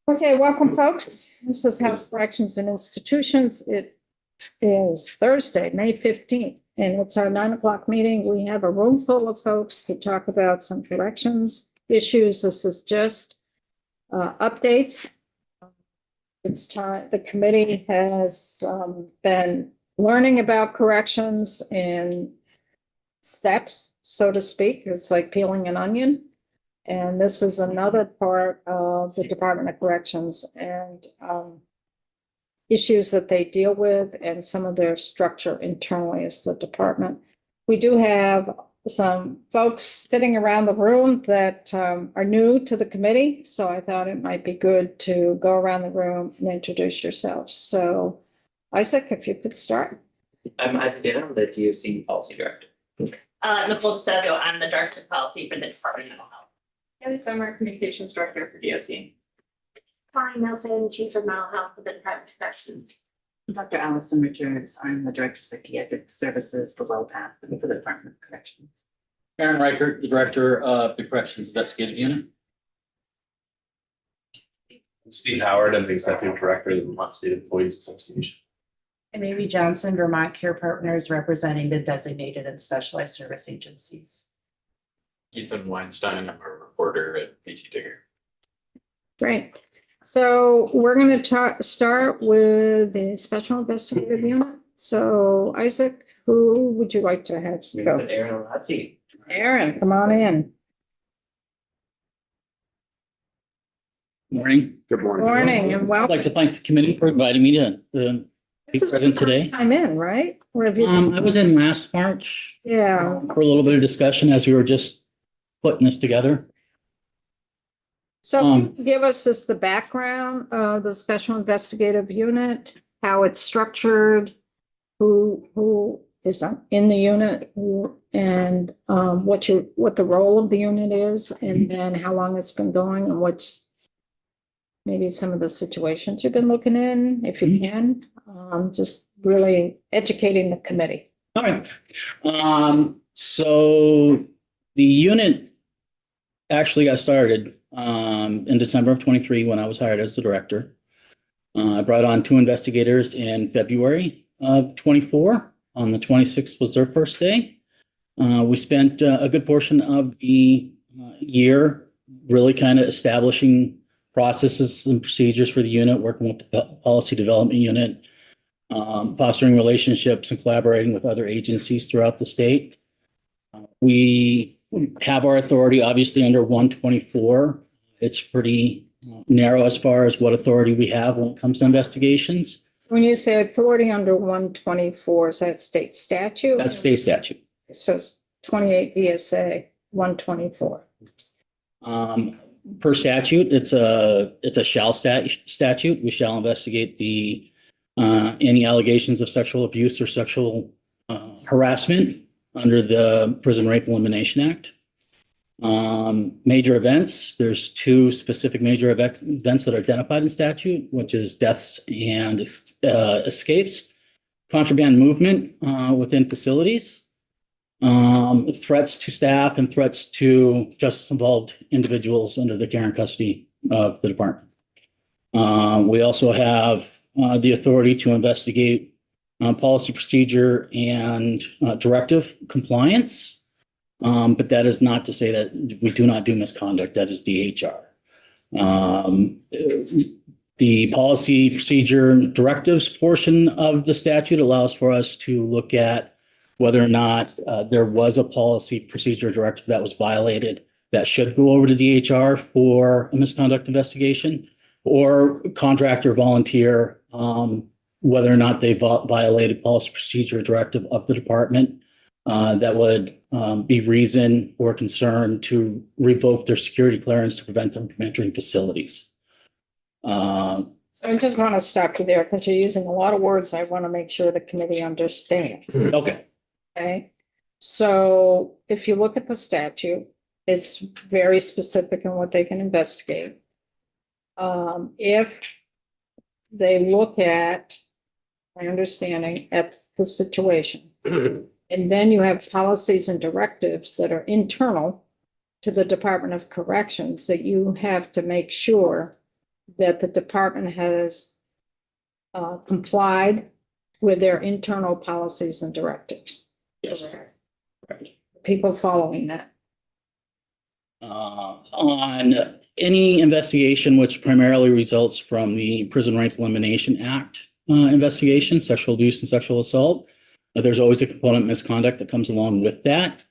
Okay, welcome, folks. This is House Corrections and Institutions. It is Thursday, May 15th, and it's our 9 o'clock meeting. We have a room full of folks to talk about some corrections issues. This is just updates. It's time, the committee has been learning about corrections in steps, so to speak. It's like peeling an onion. And this is another part of the Department of Corrections and issues that they deal with and some of their structure internally as the department. We do have some folks sitting around the room that are new to the committee. So I thought it might be good to go around the room and introduce yourselves. So Isaac, if you could start. I'm Isaac Dana, I'm the DOC Policy Director. Nicole DeSazio, I'm the Director of Policy for the Department of Mental Health. Kelly Summer, Communications Director for DOC. Connie Nelson, Chief of Mental Health for the Department of Corrections. Dr. Allison Richards, I'm the Director of Psychiatric Services for WellPath and for the Department of Corrections. Aaron Reichert, the Director of the Corrections Investigative Unit. I'm Steve Howard, I'm the Executive Director of the Vermont State Employees Association. And Amy Johnson, Vermont Care Partners, representing the designated and specialized service agencies. Ethan Weinstein, I'm a reporter at VT Digger. Great. So we're going to start with the Special Investigative Unit. So Isaac, who would you like to have We go? have Aaron on that seat. Aaron, come on in. Morning. Good Morning and I'd welcome. like to thank the committee for inviting me to be This is the present today. first time in, right? Or have you? I was in last March Yeah. for a little bit of discussion as we were just putting this together. So give us just the background of the Special Investigative Unit, how it's structured, who is in the unit, and what the role of the unit is, and then how long it's been going, and what's maybe some of the situations you've been looking in, if you can, just really educating the committee. All right. So the unit actually got started in December of 23 when I was hired as the director. I brought on 2 investigators in February of 24. On the 26th was their first day. We spent a good portion of the year really kind of establishing processes and procedures for the unit, working with the policy development unit, fostering relationships and collaborating with other agencies throughout the state. We have our authority obviously under 124. It's pretty narrow as far as what authority we have when it comes to investigations. When you say authority under 124, is that state statute? That's state statute. So it's 28 VSA 124. Per statute, it's a shall statute. We shall investigate the any allegations of sexual abuse or sexual harassment under the Prison Rape Elimination Act. Major events, there's 2 specific major events that are identified in statute, which is deaths and escapes, contraband movement within facilities, threats to staff and threats to justice-involved individuals under the care and custody of the department. We also have the authority to investigate policy, procedure, and directive compliance. But that is not to say that we do not do misconduct. That is DHR. The policy, procedure, and directives portion of the statute allows for us to look at whether or not there was a policy, procedure, directive that was violated that should go over to DHR for a misconduct investigation, or contract or volunteer, whether or not they violated policy, procedure, directive of the department that would be reason or concern to revoke their security clearance to prevent them from entering facilities. So I just want to stop you there because you're using a lot of words I want to make sure the committee understands. Okay. Okay. So if you look at the statute, it's very specific in what they can investigate. If they look at, my understanding, at the situation, and then you have policies and directives that are internal to the Department of Corrections that you have to make sure that the department has complied with their internal policies and directives. Yes. Correct. People following that. On any investigation which primarily results from the Prison Rape Elimination Act investigation, sexual abuse and sexual assault, there's always a component of misconduct that comes along with that.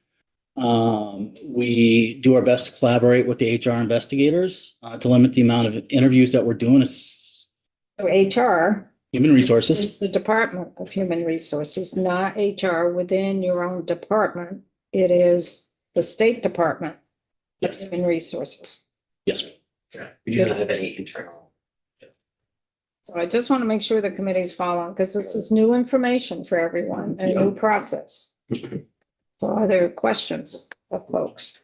We do our best to collaborate with the HR investigators to limit the amount of interviews that we're doing as So HR human resources. is the Department of Human Resources, not HR within your own department. It is the State Department of Yes, Human Resources. yes. We do not have any internal. So I just want to make sure the committee's following, because this is new information for everyone, a new process. So are there questions of folks?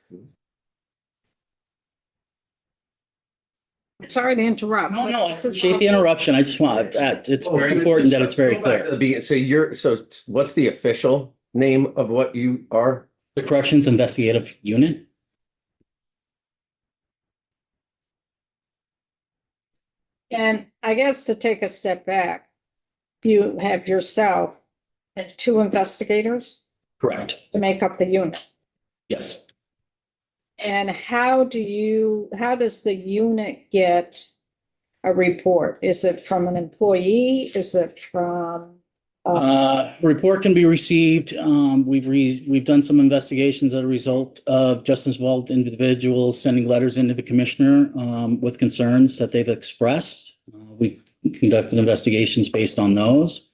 Sorry to interrupt. No, but no, I this is- appreciate the interruption. I just want, it's very important that it's very Go back to clear. the beginning. So what's the official name of what you are? The Corrections Investigative Unit. And I guess to take a step back, you have yourself and two investigators Correct. to make up the unit. Yes. And how does the unit get a report? Is it from an employee? Is it from? Report can be received. We've done some investigations as a result of justice involved individuals sending letters into the commissioner with concerns that they've expressed. We've conducted investigations based on those.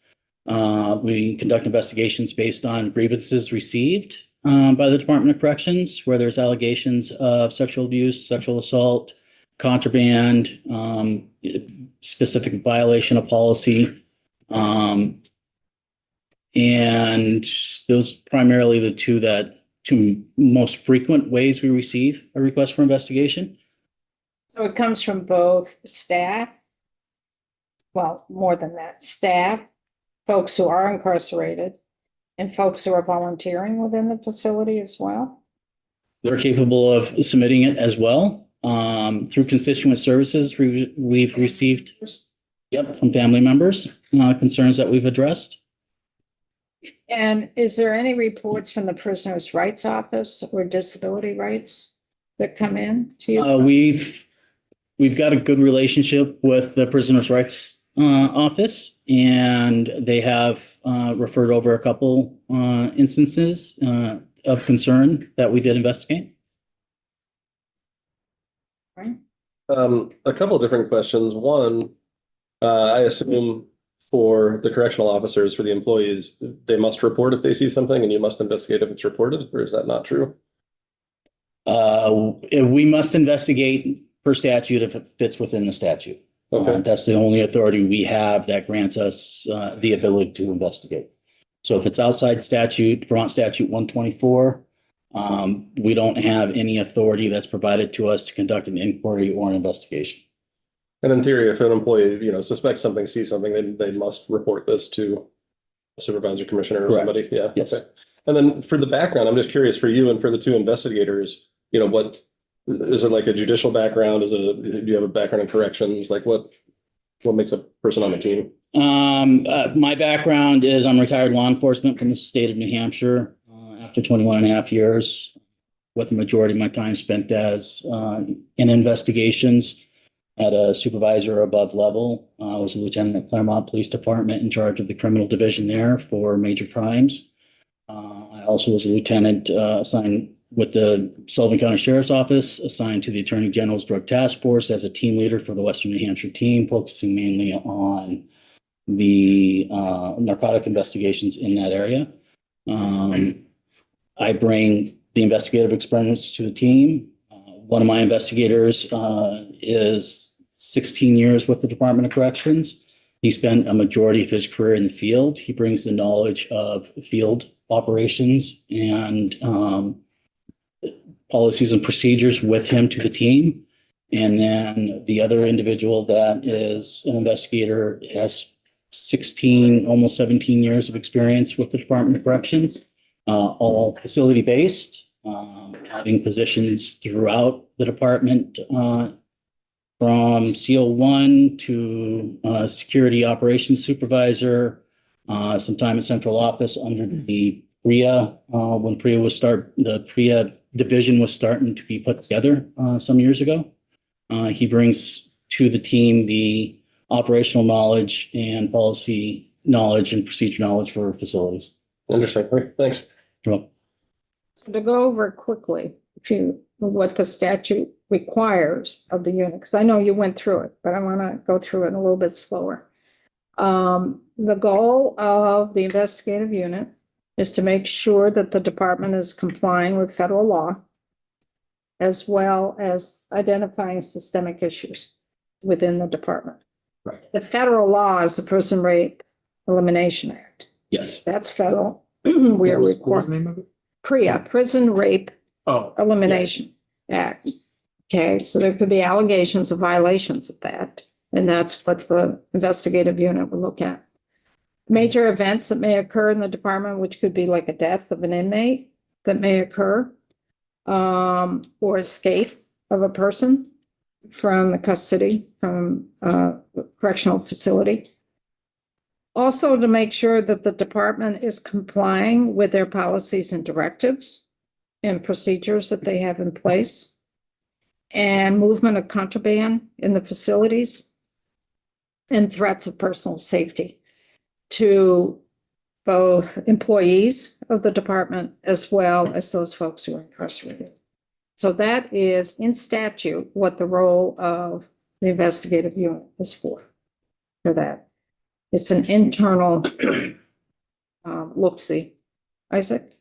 We conduct investigations based on grievances received by the Department of Corrections, where there's allegations of sexual abuse, sexual assault, contraband, specific violation of policy. And those primarily the two most frequent ways we receive a request for investigation. So it comes from both staff. Well, more than that, staff, folks who are incarcerated, and folks who are volunteering within the facility as well. They're capable of submitting it as well. Through constituent services, we've received, from family members, concerns that we've addressed. And is there any reports from the Prisoners' Rights Office or Disability Rights that come in to you? We've got a good relationship with the Prisoners' Rights Office, and they have referred over a couple instances of concern that we did investigate. Right? A couple of different questions. One, I assume for the correctional officers, for the employees, they must report if they see something and you must investigate if it's reported, or is that not true? We must investigate per statute if it fits within the statute. Okay. That's the only authority we have that grants us the ability to investigate. So if it's outside statute, Vermont Statute 124, we don't have any authority that's provided to us to conduct an inquiry or an investigation. And in theory, if an employee, suspects something, sees something, they must report this to a supervisor, commissioner, or Correct. somebody. Yeah. Yes. Okay. And then for the background, I'm just curious for you and for the two investigators, what is it, like a judicial background? Do you have a background in corrections? Like what makes a person on the team? My background is I'm retired law enforcement from the state of New Hampshire after 21 and a half years, with the majority of my time spent as in investigations at a supervisor or above level. I was a lieutenant at Claremont Police Department in charge of the criminal division there for major crimes. I also was a lieutenant assigned with the Sullivan County Sheriff's Office, assigned to the Attorney General's Drug Task Force as a team leader for the Western New Hampshire team, focusing mainly on the narcotic investigations in that area. I bring the investigative experience to the team. One of my investigators is 16 years with the Department of Corrections. He spent a majority of his career in the field. He brings the knowledge of field operations and policies and procedures with him to the team. And then the other individual that is an investigator has 16, almost 17 years of experience with the Department of Corrections, all facility-based, having positions throughout the department from CO1 to security operations supervisor, some time in central office under the PRIA, when the PRIA division was starting to be put together some years ago. He brings to the team the operational knowledge and policy knowledge and procedure knowledge for facilities. Interesting. Great. Thanks. Well, So to go over quickly, what the statute requires of the unit, because I know you went through it, but I want to go through it a little bit slower. The goal of the investigative unit is to make sure that the department is complying with federal law, as well as identifying systemic issues within the department. Right. The federal law is the Prison Rape Elimination Act. yes. That's federal. We are required. name of it? PREA, Prison Rape Oh, Elimination Act. Okay, so there could be allegations of violations of that, and that's what the investigative unit will look at. Major events that may occur in the department, which could be like a death of an inmate that may occur, or escape of a person from the custody, from a correctional facility. Also, to make sure that the department is complying with their policies and directives and procedures that they have in place, and movement of contraband in the facilities, and threats of personal safety to both employees of the department as well as those folks who are incarcerated. So that is in statute what the role of the investigative unit is for that. It's an internal look-see. Isaac?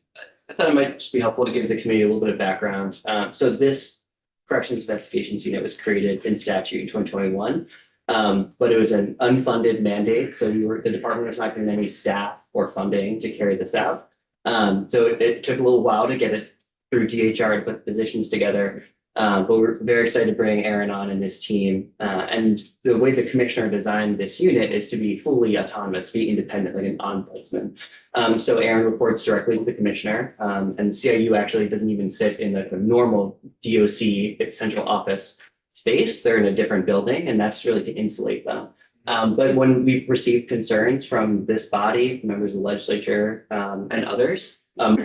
I thought it might just be helpful to give the committee a little bit of background. So this Corrections Investigations Unit was created in statute in 2021. But it was an unfunded mandate, so the department was not given any staff or funding to carry this out. So it took a little while to get it through DHR to put the positions together. But we're very excited to bring Aaron on and this team. And the way the commissioner designed this unit is to be fully autonomous, be independent like an ombudsman. So Aaron reports directly to the commissioner, and CIU actually doesn't even sit in the normal DOC central office space. They're in a different building, and that's really to insulate them. But when we've received concerns from this body, members of the legislature, and others, our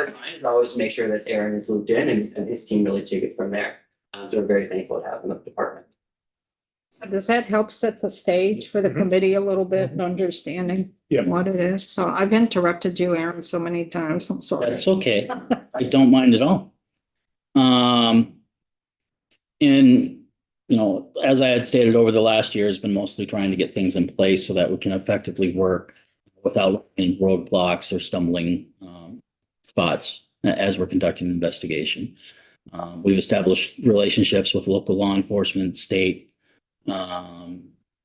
client is always to make sure that Aaron is looped in and his team really take it from there. So we're very thankful to have him at the department. So does that help set the stage for the committee a little bit in understanding Yeah. what it is? So I've interrupted you, Aaron, so many times. I'm sorry. That's okay. I don't mind at all. And, you know, as I had stated over the last year, has been mostly trying to get things in place so that we can effectively work without any roadblocks or stumbling spots as we're conducting an investigation. We've established relationships with local law enforcement, state,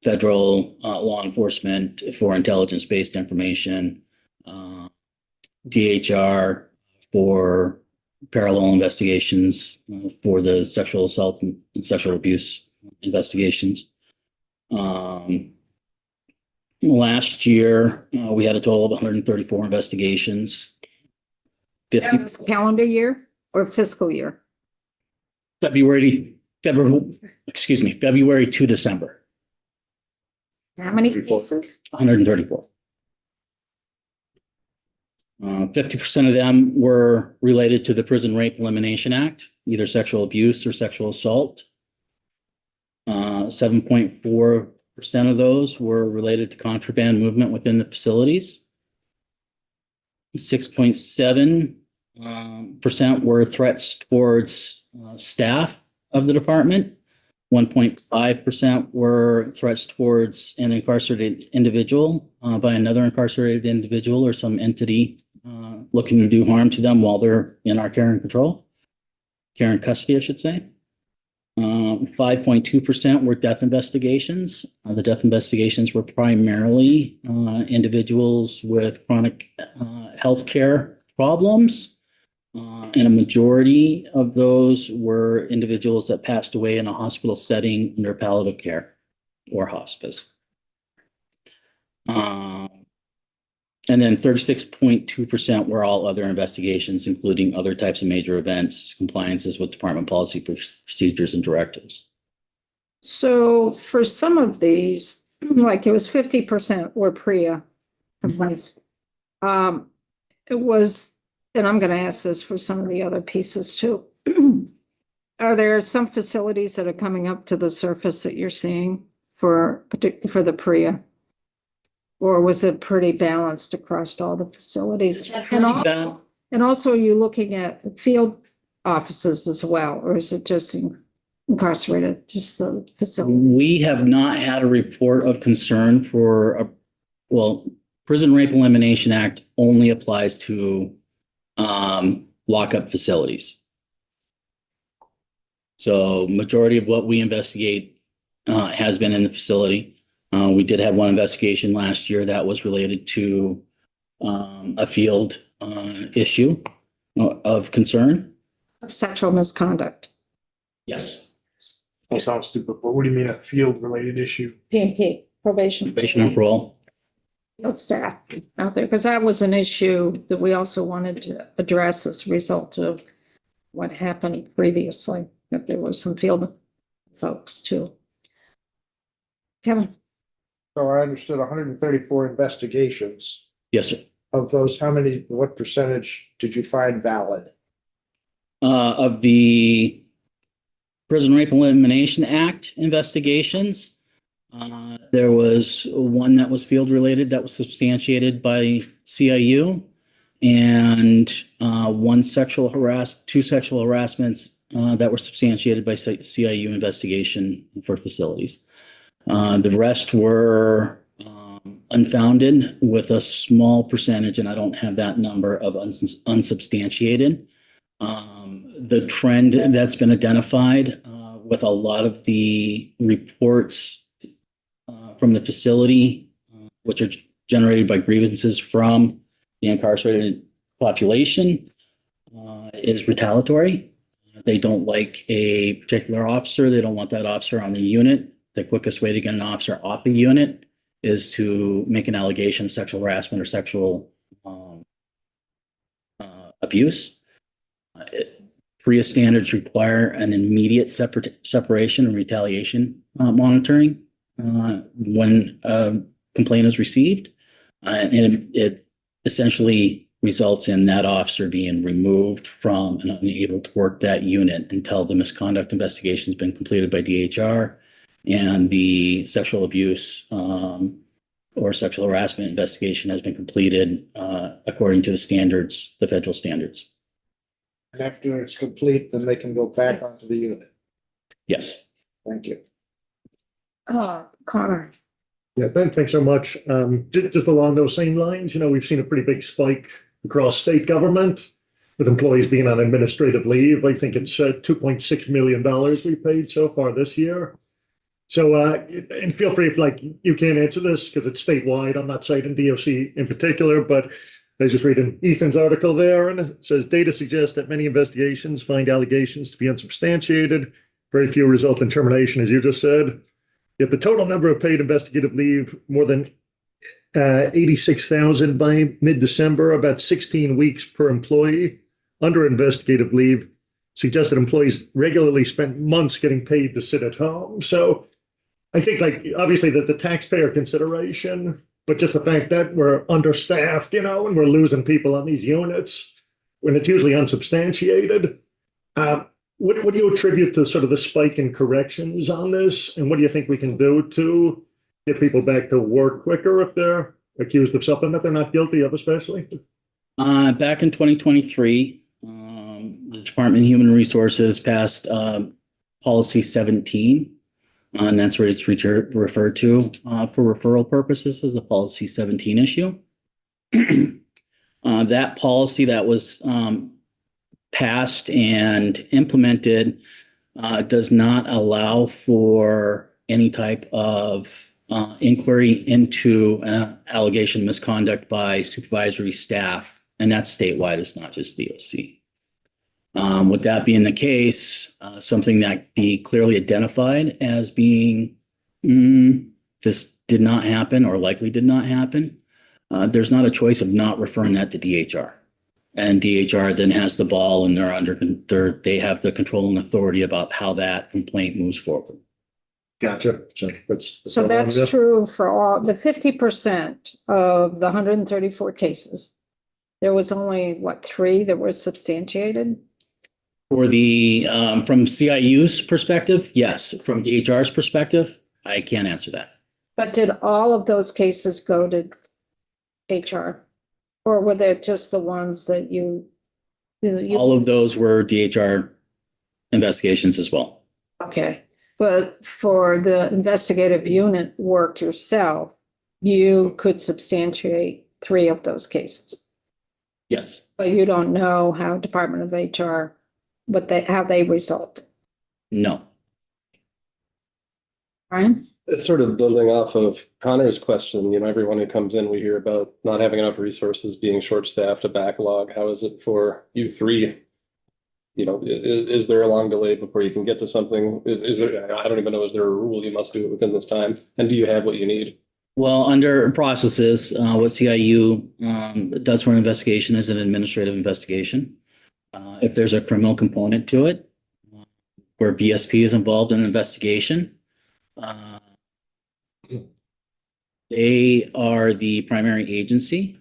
federal law enforcement for intelligence-based information, DHR for parallel investigations for the sexual assault and sexual abuse investigations. Last year, we had a total of 134 investigations. That was calendar year or fiscal year? February to December, How many cases? 134. 50% of them were related to the Prison Rape Elimination Act, either sexual abuse or sexual assault. 7.4% of those were related to contraband movement within the facilities. 6.7% were threats towards staff of the department. 1.5% were threats towards an incarcerated individual by another incarcerated individual or some entity looking to do harm to them while they're in our care and custody, I should say. 5.2% were death investigations. The death investigations were primarily individuals with chronic healthcare problems. And a majority of those were individuals that passed away in a hospital setting under palliative care or hospice. And then 36.2% were all other investigations, including other types of major events, compliances with department policy procedures and directives. So for some of these, like it was 50% were Priya complaints. It was, and I'm gonna ask this for some of the other pieces too. Are there some facilities that are coming up to the surface that you're seeing for the Priya? Or was it pretty balanced across all the facilities? And also, are you looking at field offices as well, or is it just incarcerated, just the facility? We have not had a report of concern for Prison Rape Elimination Act only applies to lockup facilities. So majority of what we investigate has been in the facility. We did have one investigation last year that was related to a field issue of concern. Of sexual misconduct, Yes. That sounds stupid, but what do you mean a field-related issue? PMP, probation. Probation and parole. Field staff out there, because that was an issue that we also wanted to address as a result of what happened previously, that there were some field folks too. Kevin? So I understood 134 investigations. Yes, sir. Of those, what percentage did you find valid? Of the Prison Rape Elimination Act investigations, there was one that was field related that was substantiated by CIU, and two sexual harassments that were substantiated by CIU investigation for facilities. The rest were unfounded, with a small percentage, and I don't have that number, of unsubstantiated. The trend that's been identified with a lot of the reports from the facility, which are generated by grievances from the incarcerated population, is retaliatory. They don't like a particular officer. They don't want that officer on the unit. The quickest way to get an officer off the unit is to make an allegation of sexual harassment or sexual abuse. PREA standards require an immediate separation and retaliation monitoring when a complaint is received. And it essentially results in that officer being removed from and unable to work that unit until the misconduct investigation has been completed by DHR and the sexual abuse or sexual harassment investigation has been completed according to the standards, the federal standards. And after it's complete, then they can go back onto the unit. Yes. Thank you. Connor. Yeah, thanks so much. Just along those same lines, we've seen a pretty big spike across state government with employees being on administrative leave. I think it's $2.6 million we paid so far this year. So, and feel free if you can't answer this because it's statewide. I'm not citing DOC in particular, but I was just reading Ethan's article there, and it says data suggests that many investigations find allegations to be unsubstantiated. Very few result in termination, as you just said. Yet the total number of paid investigative leave, more than 86,000 by mid-December, about 16 weeks per employee under investigative leave, suggests that employees regularly spent months getting paid to sit at home. So I think obviously there's the taxpayer consideration, but just the fact that we're understaffed, and we're losing people on these units when it's usually unsubstantiated. What do you attribute to sort of the spike in corrections on this? And what do you think we can do to get people back to work quicker if they're accused of something that they're not guilty of, especially? Back in 2023, the Department of Human Resources passed Policy 17, and that's what it's referred to for referral purposes as a Policy 17 issue. That policy that was passed and implemented does not allow for any type of inquiry into allegation of misconduct by supervisory staff, and that's statewide. It's not just DOC. With that being the case, something that be clearly identified as being this did not happen or likely did not happen, there's not a choice of not referring that to DHR. And DHR then has the ball, and they have the control and authority about how that complaint moves forward. Gotcha. So that's. So all I'm that's just- true for all, the 50% of the 134 cases. There was only, what, 3 that were substantiated? For the, from CIU's perspective, yes. From DHR's perspective, I can't answer that. But did all of those cases go to HR? Or were they just the ones that you? All of those were DHR investigations as well. Okay, but for the investigative unit work yourself, you could substantiate 3 of those cases. Yes. But you don't know how Department of HR, how they resulted, No. right? It's sort of building off of Connor's question, everyone who comes in, we hear about not having enough resources, being short-staffed, a backlog. How is it for you 3? Is there a long delay before you can get to something? Is there, I don't even know, is there a rule you must do it within this time? And do you have what you need? Well, under processes, what CIU does for an investigation is an administrative investigation. If there's a criminal component to it, where VSP is involved in an investigation, they are the primary agency.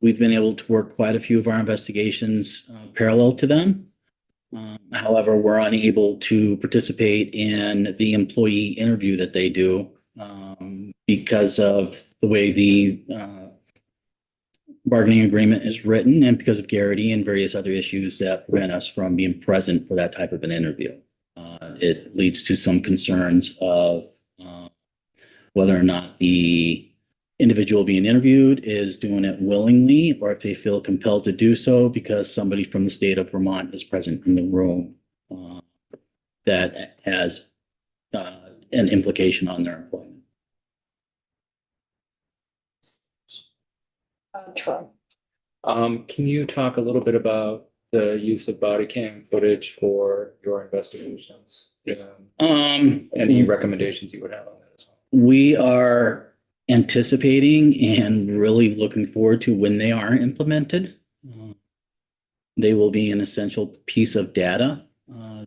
We've been able to work quite a few of our investigations parallel to them. However, we're unable to participate in the employee interview that they do because of the way the bargaining agreement is written and because of Garrity and various other issues that prevent us from being present for that type of an interview. It leads to some concerns of whether or not the individual being interviewed is doing it willingly or if they feel compelled to do so because somebody from the state of Vermont is present in the room that has an implication on their employment. Troy. Can you talk a little bit about the use of body cam footage for your investigations? Any recommendations you would have on that as well? We are anticipating and really looking forward to when they are implemented. They will be an essential piece of data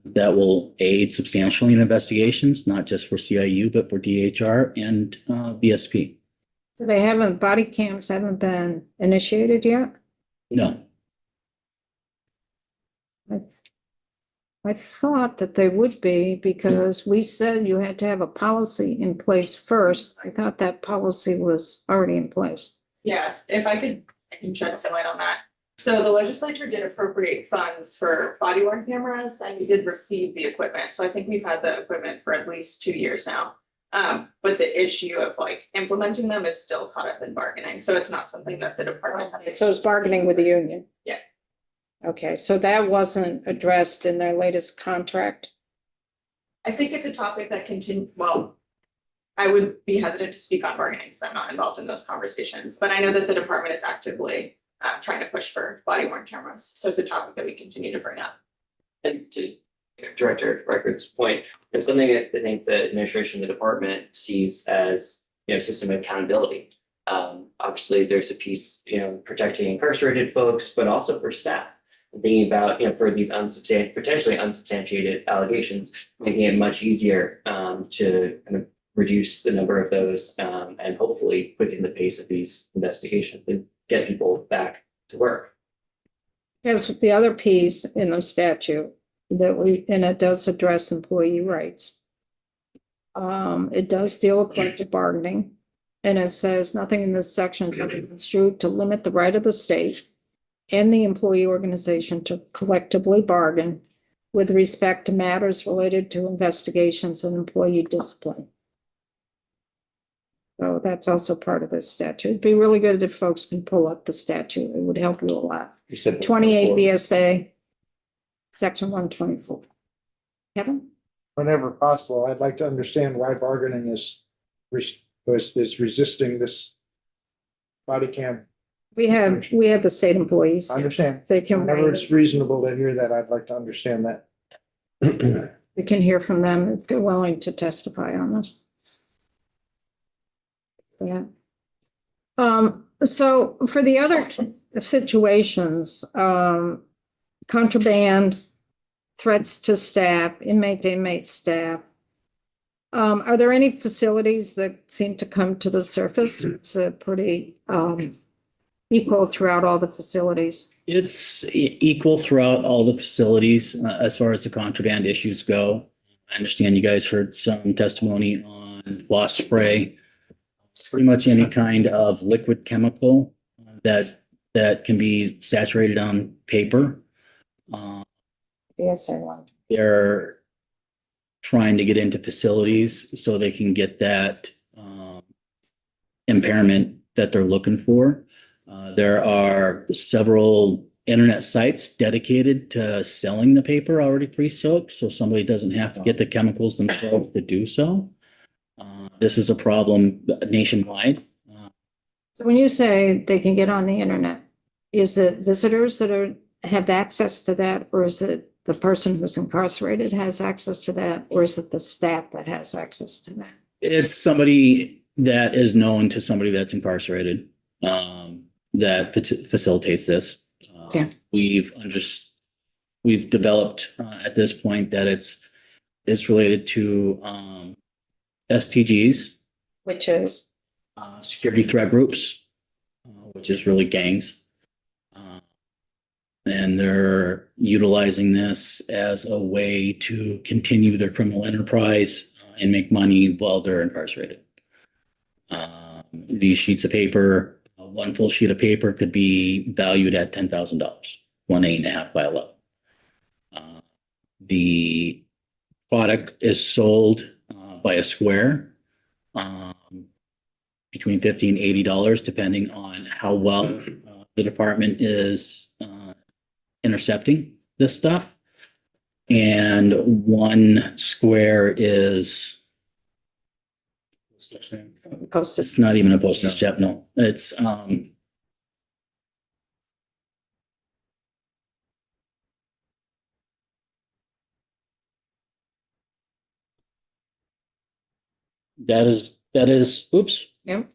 that will aid substantially in investigations, not just for CIU, but for DHR and VSP. So body cams haven't been initiated yet? No. I thought that they would be because we said you had to have a policy in place first. I thought that policy was already in place. Yes, if I can shed some light on that. So the legislature did appropriate funds for body worn cameras and we did receive the equipment. So I think we've had the equipment for at least 2 years now. But the issue of implementing them is still caught up in bargaining. So it's not something that the department has. So it's bargaining with the union? Yeah. Okay, so that wasn't addressed in their latest contract? I think it's a topic that I would be hesitant to speak on bargaining because I'm not involved in those conversations, but I know that the department is actively trying to push for body worn cameras. So it's a topic that we continue to bring up. And to Director Reichert's point, it's something that I think the administration, the department sees as, system of accountability. Obviously, there's a piece, protecting incarcerated folks, but also for staff. Thinking about, for these potentially unsubstantiated allegations, making it much easier to kind of reduce the number of those and hopefully quicken the pace of these investigations and get people back to work. Yes, the other piece in the statute and it does address employee rights. It does deal with collective bargaining. And it says nothing in this section can be construed to limit the right of the state and the employee organization to collectively bargain with respect to matters related to investigations and employee discipline. So that's also part of this statute. It'd be really good if folks can pull up the statute. It would help you a lot. You said 28 VSA, section 124. Kevin? Whenever possible, I'd like to understand why bargaining is resisting this body cam. We have the state employees. I understand. They can, Whenever it's reasonable to hear that, I'd like to understand that. we can hear from them if they're willing to testify on this. Yeah. So for the other situations, contraband, threats to staff, inmate staff, Are there any facilities that seem to come to the surface? It's a pretty, equal throughout all the facilities. It's equal throughout all the facilities as far as the contraband issues go. I understand you guys heard some testimony on wasp spray. Pretty much any kind of liquid chemical that can be saturated on paper. Yes, I want. They're trying to get into facilities so they can get that impairment that they're looking for. There are several internet sites dedicated to selling the paper already pre-soaked, so somebody doesn't have to get the chemicals themselves to do so. This is a problem nationwide. So when you say they can get on the internet, is it visitors that have access to that, or is it the person who's incarcerated has access to that, or is it the staff that has access to that? It's somebody that is known to somebody that's incarcerated that facilitates this. Okay. We've developed at this point that it's related to STGs, Which is, security threat groups, which is really gangs. And they're utilizing this as a way to continue their criminal enterprise and make money while they're incarcerated. These sheets of paper, one full sheet of paper could be valued at $10,000, 1 8.5 by 11. The product is sold by a square between $50 and $80, depending on how well the department is intercepting this stuff. And one square is, posted. it's not even a postage stamp, no. It's that is, oops, Yep.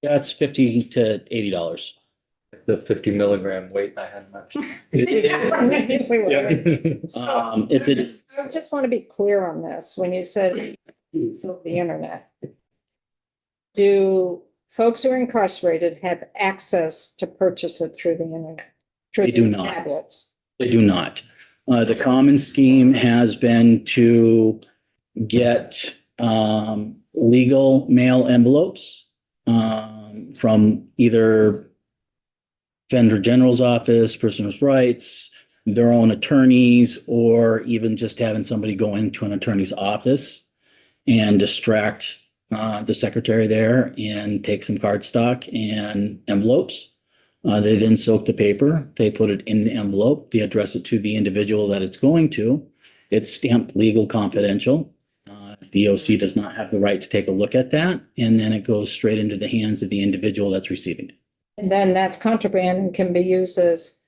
that's $50 to $80. The 50 milligram weight I had mentioned. It's I just want to be clear on this. When you said so the internet, do folks who are incarcerated have access to purchase it through the internet? Through They do the not. tablets? They do not. The common scheme has been to get legal mail envelopes from either Vendor General's office, prisoners' rights, their own attorneys, or even just having somebody go into an attorney's office and distract the secretary there and take some cardstock and envelopes. They then soak the paper, they put it in the envelope, they address it to the individual that it's going to. It's stamped legal confidential. DOC does not have the right to take a look at that, and then it goes straight into the hands of the individual that's receiving it. And then that's contraband and can be used as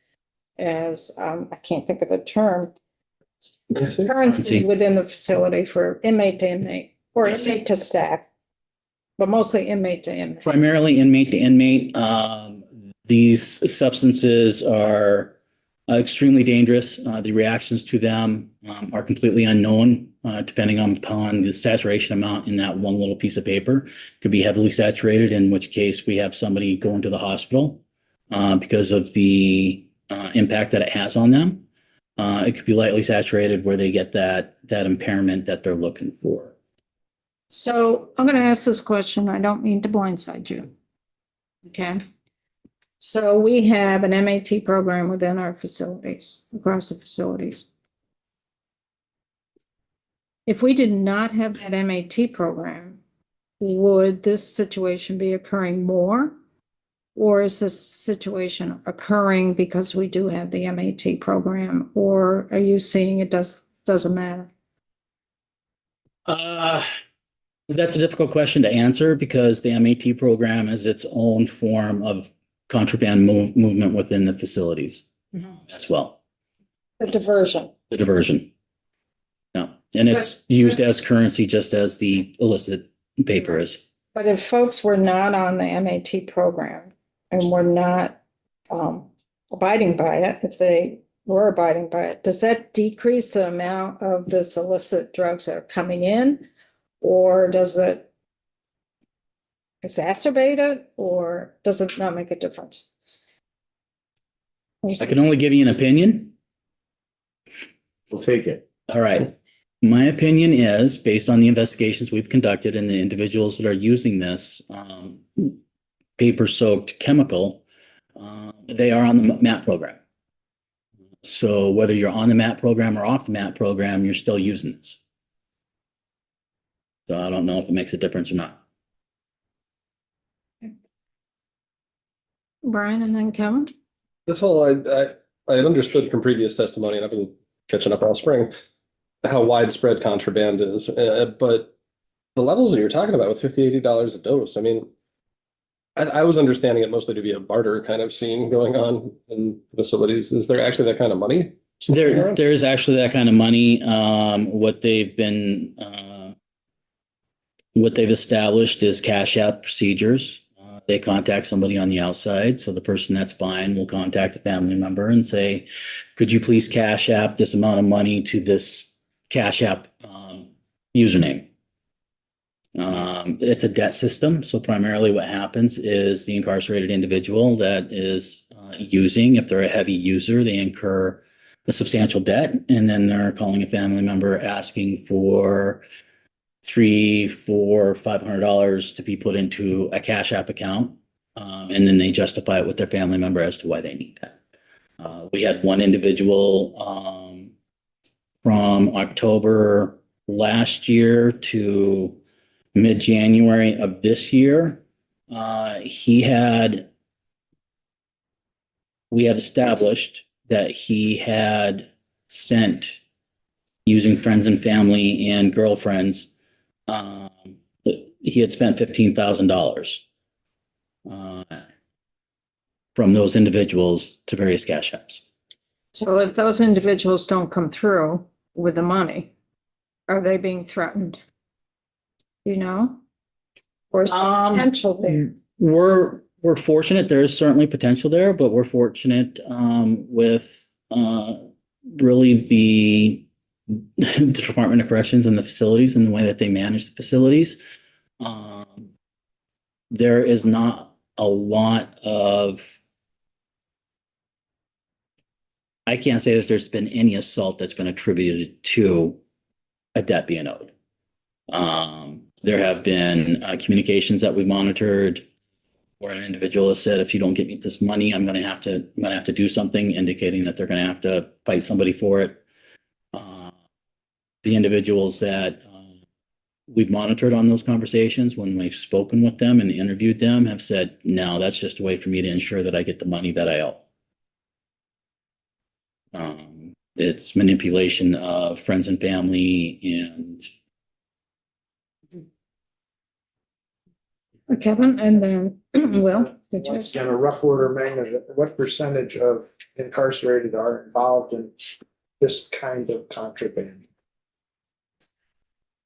I can't think of the term, currency within the facility for inmate to inmate or inmate to staff, but mostly inmate to inmate. Primarily inmate to inmate. These substances are extremely dangerous. The reactions to them are completely unknown, depending upon the saturation amount in that one little piece of paper. Could be heavily saturated, in which case we have somebody going to the hospital because of the impact that it has on them. It could be lightly saturated where they get that impairment that they're looking for. So I'm going to ask this question. I don't mean to blindside you. Okay. So we have an MAT program within our facilities, across the facilities. If we did not have that MAT program, would this situation be occurring more? Or is this situation occurring because we do have the MAT program? Or are you seeing it doesn't matter? That's a difficult question to answer because the MAT program is its own form of contraband movement within the facilities as well. The diversion. The diversion. Yeah, and it's used as currency just as the illicit paper is. But if folks were not on the MAT program and were not abiding by it, if they were abiding by it, does that decrease the amount of this illicit drugs that are coming in? or does it exacerbate it, or does it not make a difference? I can only give you an opinion. We'll take it. All right. My opinion is, based on the investigations we've conducted and the individuals that are using this paper soaked chemical, they are on the MAP program. So whether you're on the MAP program or off the MAP program, you're still using this. So I don't know if it makes a difference or not. Brian and then Kevin? This whole, I had understood from previous testimony, and I've been catching up all spring, how widespread contraband is, but the levels that you're talking about with $50, $80 a dose, I mean, I was understanding it mostly to be a barter kind of scene going on in facilities. Is there actually that kind of money? There is actually that kind of money. What they've established is Cash App procedures. They contact somebody on the outside. So the person that's buying will contact a family member and say, could you please Cash App this amount of money to this Cash App username? It's a debt system. So primarily what happens is the incarcerated individual that is using, if they're a heavy user, they incur a substantial debt, and then they're calling a family member asking for $300, $400, $500 to be put into a Cash App account. And then they justify it with their family member as to why they need that. We had one individual from October last year to mid-January of this year. We had established that he had sent, using friends and family and girlfriends, he had spent $15,000 from those individuals to various Cash Apps. So if those individuals don't come through with the money, are they being threatened? You know? Or is there potential there? We're fortunate. There is certainly potential there, but we're fortunate with really the Department of Corrections and the facilities and the way that they manage the facilities. There is not a lot of, I can't say that there's been any assault that's been attributed to a debt being owed. There have been communications that we monitored where an individual has said, if you don't get me this money, I'm going to have to do something, indicating that they're going to have to fight somebody for it. The individuals that we've monitored on those conversations, when we've spoken with them and interviewed them, have said, no, that's just a way for me to ensure that I get the money that I owe. It's manipulation of friends and family and Kevin, and then Will, did you have Once again, a rough order, Magna, what percentage of incarcerated are involved in this kind of contraband?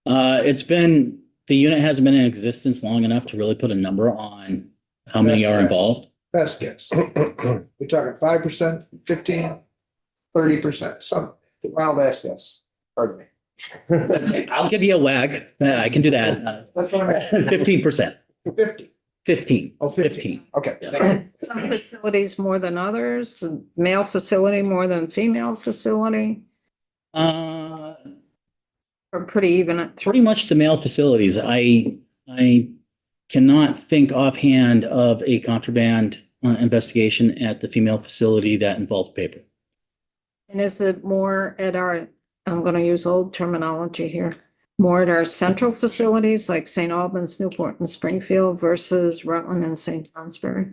The unit hasn't been in existence long enough to really put a number on how many are involved. Best guess. We're talking 5%, 15, 30%, some wild ass guess. Pardon me. I'll give you a wag. I can do that. That's what I'm at. 15%. 50. 15. Oh, 15. Okay. Yeah. Thank you. some facilities more than others, male facility more than female facility, or pretty even at Pretty much the male facilities. I cannot think offhand of a contraband investigation at the female facility that involved paper. And is it more at our, I'm going to use old terminology here, more at our central facilities like St. Albans, Newport, and Springfield versus Rutland and St. Johnsbury?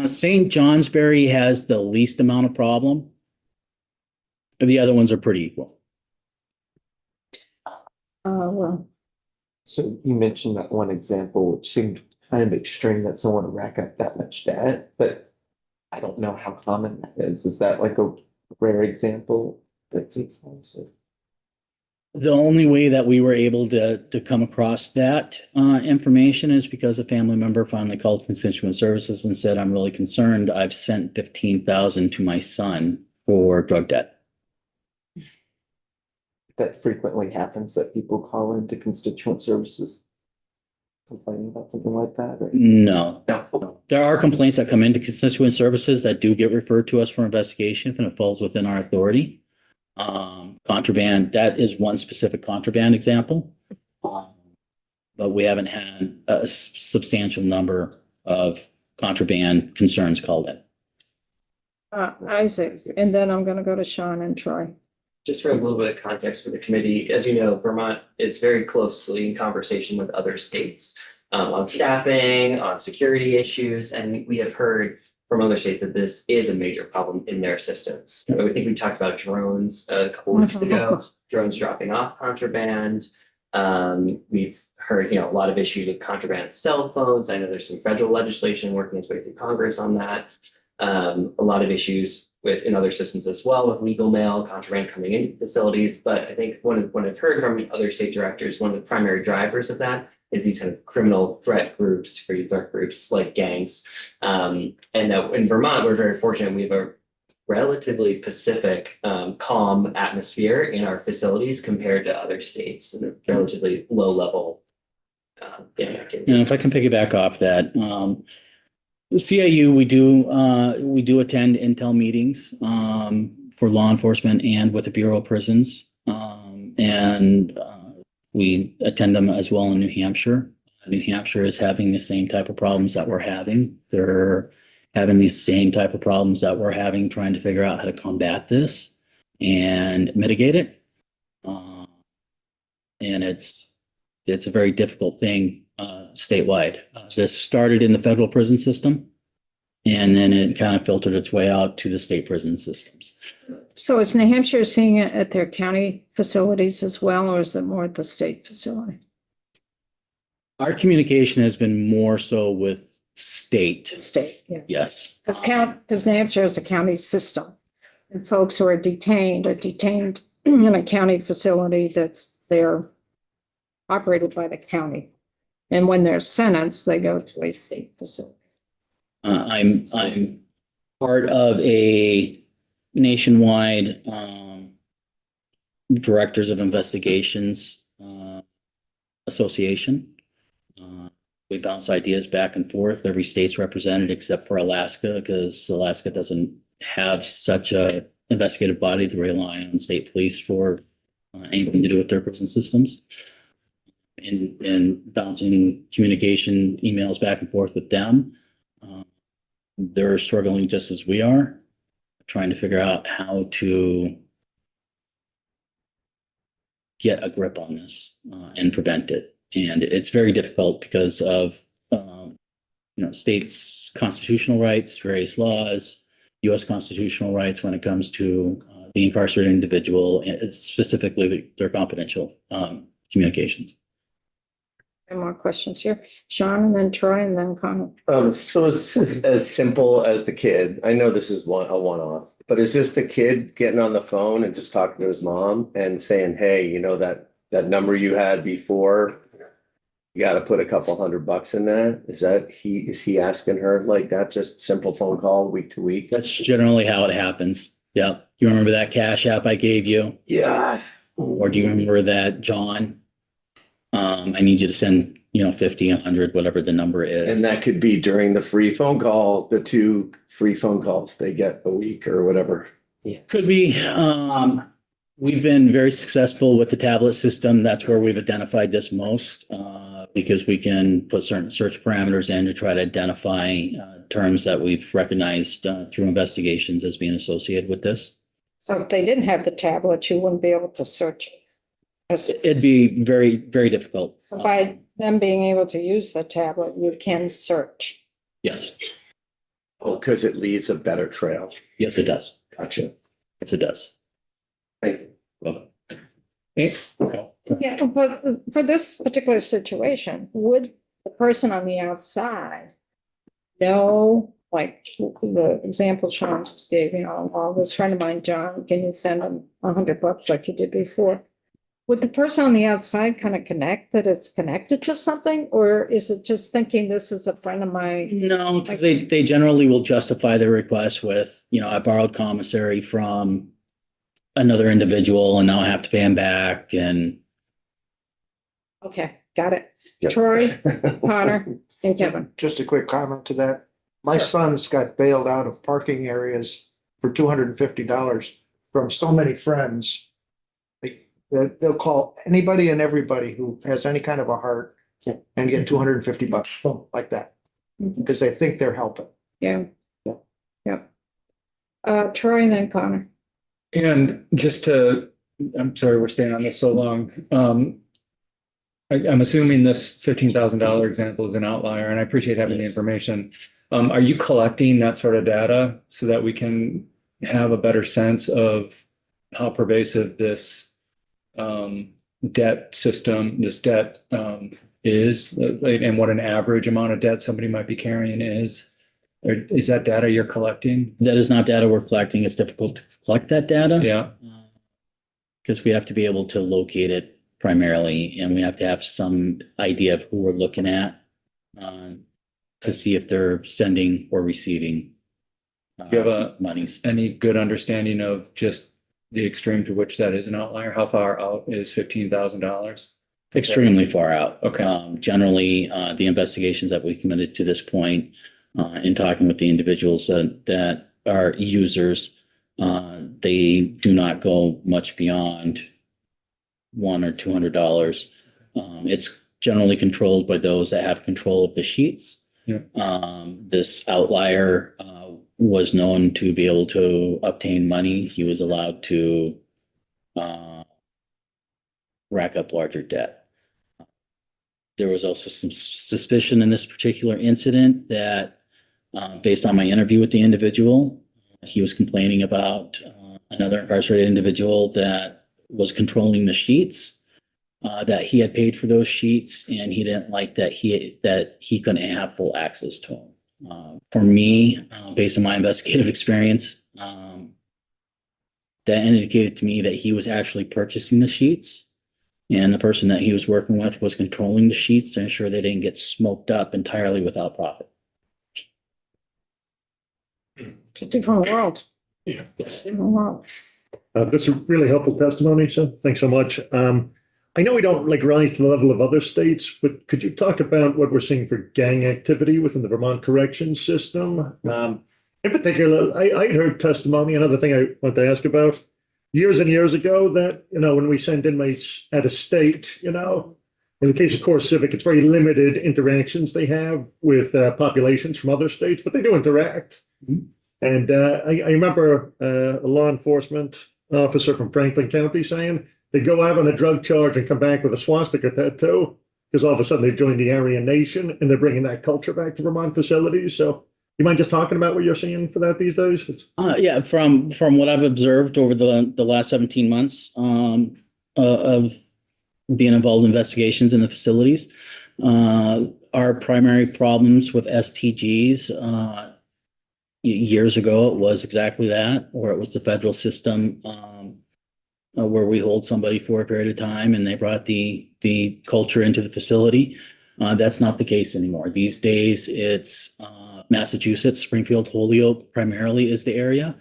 St. Johnsbury has the least amount of problem. The other ones are pretty equal. Well, So you mentioned that one example, which seemed kind of extreme, that someone would rack up that much debt, but I don't know how common that is. Is that like a rare example that takes place? The only way that we were able to come across that information is because a family member finally called Constituent Services and said, I'm really concerned. I've sent $15,000 to my son for drug debt. that frequently happens, that people call into constituent services complaining about something like that? Or- No. No. There are complaints that come into constituent services that do get referred to us for investigation if it falls within our authority. Contraband, that is one specific contraband example. But we haven't had a substantial number of contraband concerns called in. Isaac, and then I'm gonna go to Sean and Troy. Just for a little bit of context for the committee, as you know, Vermont is very closely in conversation with other states on staffing, on security issues, and we have heard from other states that this is a major problem in their systems. I think we talked about drones a couple weeks ago, drones dropping off contraband. We've heard, a lot of issues with contraband cell phones. I know there's some federal legislation working its way through Congress on that. A lot of issues in other systems as well, with legal mail, contraband coming into facilities. But I think what I've heard from other state directors, one of the primary drivers of that is these kind of criminal threat groups, free threat groups like gangs. And that in Vermont, we're very fortunate. We have a relatively pacific, calm atmosphere in our facilities compared to other states, and a relatively low level gang activity. And if I can piggyback off that, CIU, we do attend intel meetings for law enforcement and with the Bureau of Prisons. We attend them as well in New Hampshire. New Hampshire is having the same type of problems that we're having. They're having these same type of problems that we're having, trying to figure out how to combat this and mitigate it. And it's a very difficult thing statewide. This started in the federal prison system, and then it kind of filtered its way out to the state prison systems. So is New Hampshire seeing it at their county facilities as well, or is it more at the state facility? Our communication has been more so with state. State, yeah. Yes. Because New Hampshire is a county system. And folks who are detained in a county facility that's operated by the county. And when they're sentenced, they go to a state facility. I'm part of a nationwide Directors of Investigations association. We bounce ideas back and forth. Every state's represented except for Alaska, because Alaska doesn't have such a investigative body to rely on state police for anything to do with their prison systems. In bouncing communication emails back and forth with them. They're struggling just as we are, trying to figure out how to get a grip on this and prevent it. And it's very difficult because of states' constitutional rights, various laws, U.S. constitutional rights when it comes to the incarcerated individual, and specifically their confidential communications. Any more questions here? Sean, and then Troy, and then Connor. So this is as simple as the kid. I know this is a one-off, but is this the kid getting on the phone and just talking to his mom and saying, hey, that number you had before, you got to put a couple $100 in that? Is he asking her like that? Just simple phone call week to week? That's generally how it happens. Yep. You remember that Cash App I gave you? Yeah. Or do you remember that, John? I need you to send, 50, 100, whatever the number is. And that could be during the free phone call, the 2 free phone calls they get a week or whatever. Yeah. Could be. We've been very successful with the tablet system. That's where we've identified this most because we can put certain search parameters in to try to identify terms that we've recognized through investigations as being associated with this. So if they didn't have the tablet, you wouldn't be able to search it. It'd be very, very difficult. So by them being able to use the tablet, you can search. Yes. Oh, because it leads a better trail. Yes, it does. Gotcha. Yes, it does. Thank you. Welcome. Yeah, but for this particular situation, would the person on the outside know, like the example Sean just gave, this friend of mine, John, can you send him $100 like you did before? Would the person on the outside kind of connect that it's connected to something, or is it just thinking this is a friend of mine? No, because they generally will justify their request with, I borrowed commissary from another individual and now I have to pay him back and Okay, got it. Yep. Troy, Connor, and Kevin. Just a quick comment to that. My son's got bailed out of parking areas for $250 from so many friends. They'll call anybody and everybody who has any kind of a heart and get $250, boom, like that, because they think they're helping. Yeah. Troy and then Connor. And just to, I'm sorry, we're staying on this so long. I'm assuming this $15,000 example is an outlier, and I appreciate having the Yes. information. Are you collecting that sort of data so that we can have a better sense of how pervasive this debt system, this debt is, and what an average amount of debt somebody might be carrying is? Or is that data you're collecting? that is not data we're collecting. It's difficult to collect that data. Yeah. Because we have to be able to locate it primarily, and we have to have some idea of who we're looking at to see if they're sending or receiving Do you have monies. any good understanding of just the extreme to which that is an outlier? How far out is $15,000? Extremely far out. Okay. Generally, the investigations that we committed to this point, in talking with the individuals that are users, they do not go much beyond $100 or $200. It's generally controlled by those that have control of the sheets. Yeah. This outlier was known to be able to obtain money. He was allowed to rack up larger debt. There was also some suspicion in this particular incident that, based on my interview with the individual, he was complaining about another incarcerated individual that was controlling the sheets, that he had paid for those sheets, and he didn't like that he couldn't have full access to them. For me, based on my investigative experience, that indicated to me that he was actually purchasing the sheets, and the person that he was working with was controlling the sheets to ensure they didn't get smoked up entirely without profit. It's a different world. Yeah. Yes. Different world. That's a really helpful testimony, so thanks so much. I know we don't like rise to the level of other states, but could you talk about what we're seeing for gang activity within the Vermont corrections system? In particular, I heard testimony, another thing I want to ask about, years and years ago that, when we send inmates out of state, in the case of Core Civic, it's very limited interactions they have with populations from other states, but they do interact. Mhm. And I remember a law enforcement officer from Franklin County saying they go out on a drug charge and come back with a swastika tattoo because all of a sudden they've joined the Aryan Nation and they're bringing that culture back to Vermont facilities. So you mind just talking about what you're seeing for that these days? Yeah, from what I've observed over the last 17 months of being involved in investigations in the facilities, our primary problems with STGs, years ago, it was exactly that, or it was the federal system where we hold somebody for a period of time and they brought the culture into the facility. That's not the case anymore. These days, it's Massachusetts, Springfield, Holyoke primarily is the area.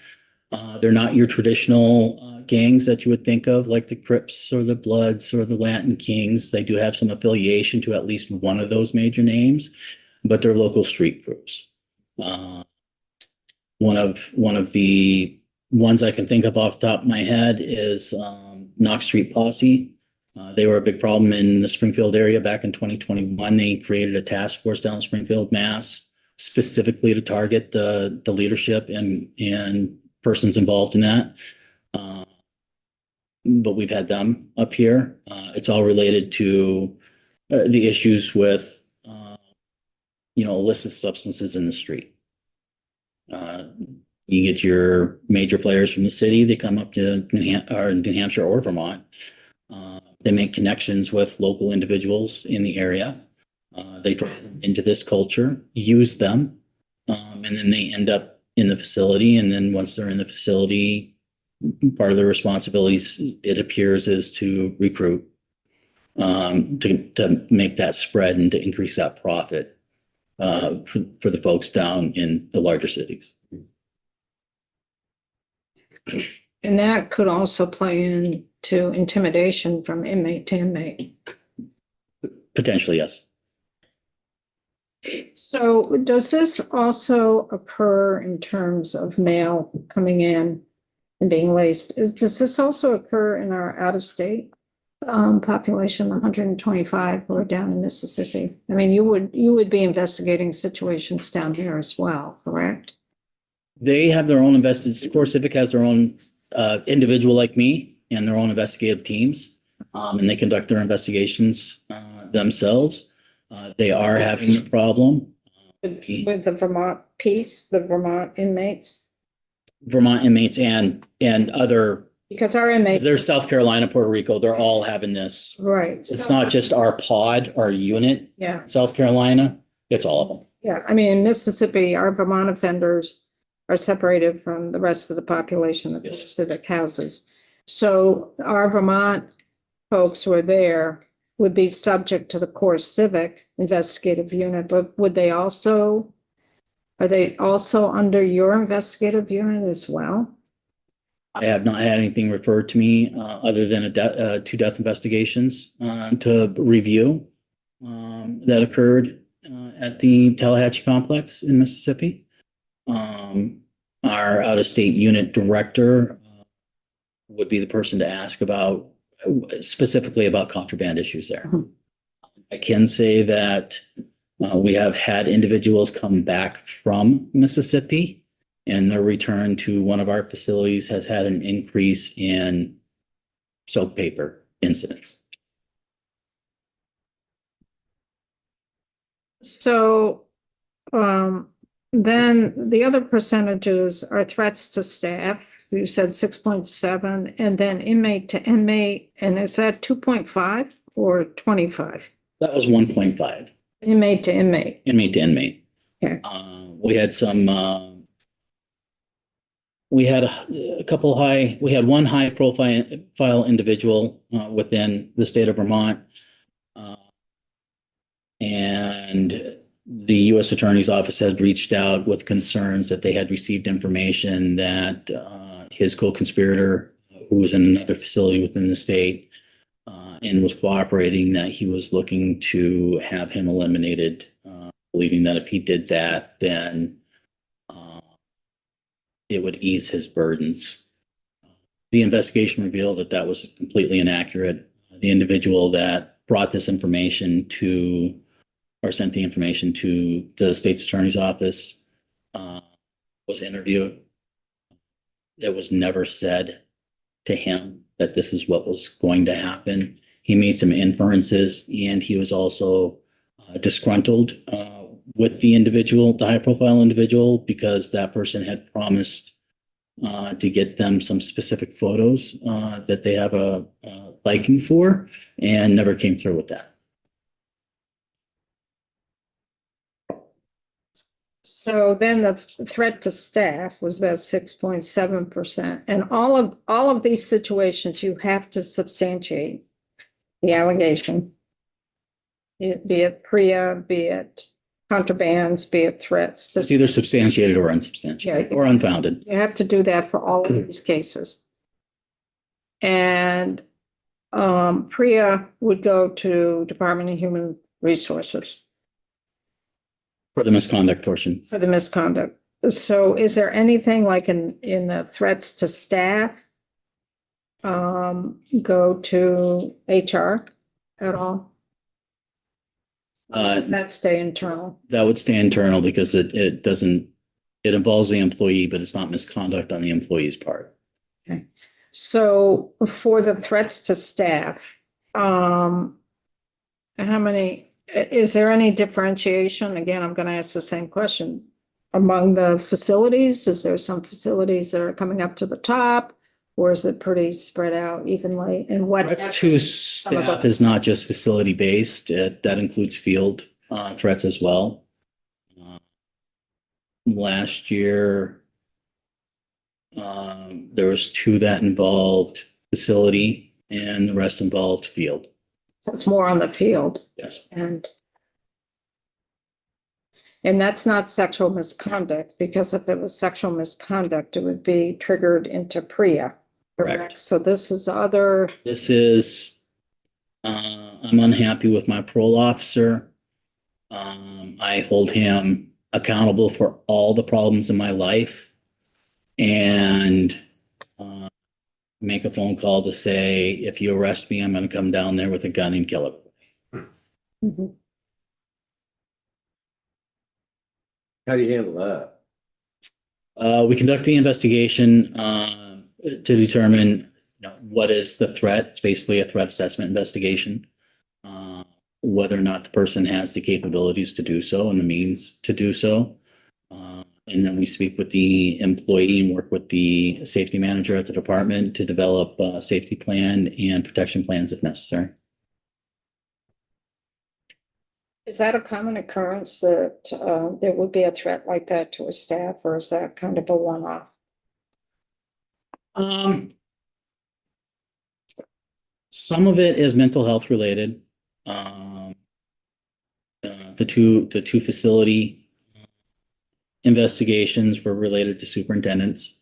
They're not your traditional gangs that you would think of, like the Crips or the Bloods or the Latin Kings. They do have some affiliation to at least one of those major names, but they're local street groups. One of the ones I can think of off the top of my head is Knox Street Posse. They were a big problem in the Springfield area back in 2021. They created a task force down in Springfield, Mass, specifically to target the leadership and persons involved in that. But we've had them up here. It's all related to the issues with illicit substances in the street. You get your major players from the city, they come up to New Hampshire or Vermont. They make connections with local individuals in the area. They draw them into this culture, use them, and then they end up in the facility. And then once they're in the facility, part of their responsibilities, it appears, is to recruit, to make that spread and to increase that profit for the folks down in the larger cities. And that could also play into intimidation from inmate to inmate. Potentially, yes. So does this also occur in terms of mail coming in and being laced? Does this also occur in our out-of-state population, 125 who are down in Mississippi? I mean, you would be investigating situations down here as well, correct? They have their own Core Civic has their own individual like me and their own investigative teams. And they conduct their investigations themselves. They are having a problem. With the Vermont piece, the Vermont inmates, Vermont inmates and other, because our inmates, there's South Carolina, Puerto Rico, they're all having this. right? It's not just our pod, our unit, Yeah, South Carolina, it's all of them. yeah. I mean, in Mississippi, our Vermont offenders are separated from the rest of the population of Yes. civic houses. So our Vermont folks who are there would be subject to the core civic investigative unit, but are they also under your investigative unit as well? I have not had anything referred to me other than two death investigations to review that occurred at the Tallahatchie complex in Mississippi. Our out-of-state unit director would be the person to ask about specifically about contraband issues there. I can say that we have had individuals come back from Mississippi, and their return to one of our facilities has had an increase in soap paper incidents. So, then the other percentages are threats to staff. You said 6.7, and then inmate to inmate, and is that 2.5 or 25? That was 1.5. Inmate to inmate. Inmate to inmate. Okay. We had some, we had a couple we had one high profile individual within the state of Vermont. And the U.S. Attorney's Office had reached out with concerns that they had received information that his co-conspirator, who was in another facility within the state and was cooperating, that he was looking to have him eliminated, believing that if he did that, then it would ease his burdens. The investigation revealed that that was completely inaccurate. The individual that brought this information to, or sent the information to the state's attorney's office, was interviewed. It was never said to him that this is what was going to happen. He made some inferences, and he was also disgruntled with the individual, the high profile individual, because that person had promised to get them some specific photos that they have a liking for, and never came through with that. So then the threat to staff was about 6.7%. And all of these situations, you have to substantiate the allegation. Be it PREA, be it contrabands, be it threats. It's either substantiated or unsubstantiated or unfounded. You have to do that for all of these cases. And PREA would go to Department of Human Resources. For the misconduct portion. For the misconduct. So is there anything like in the threats to staff? Go to HR at all? Does that stay internal? That would stay internal because it doesn't, it involves the employee, but it's not misconduct on the employee's part. Okay. So for the threats to staff, how many, is there any differentiation? Again, I'm going to ask the same question. Among the facilities, is there some facilities that are coming up to the top? Or is it pretty spread out evenly? And what? Threats to staff is not just facility based. That includes field threats as well. Last year, there was 2 that involved facility and the rest involved field. So it's more on the field. Yes. And that's not sexual misconduct, because if it was sexual misconduct, it would be triggered into PREA. Correct. So this is other, This is, I'm unhappy with my parole officer. I hold him accountable for all the problems in my life and make a phone call to say, if you arrest me, I'm going to come down there with a gun and kill it. Mhm. How do you handle that? We conduct the investigation to determine what is the threat. It's basically a threat assessment investigation. Whether or not the person has the capabilities to do so and the means to do so. And then we speak with the employee and work with the safety manager at the department to develop a safety plan and protection plans if necessary. is that a common occurrence that there would be a threat like that to a staff, or is that kind of a one-off? Some of it is mental health related. The two facility investigations were related to superintendents.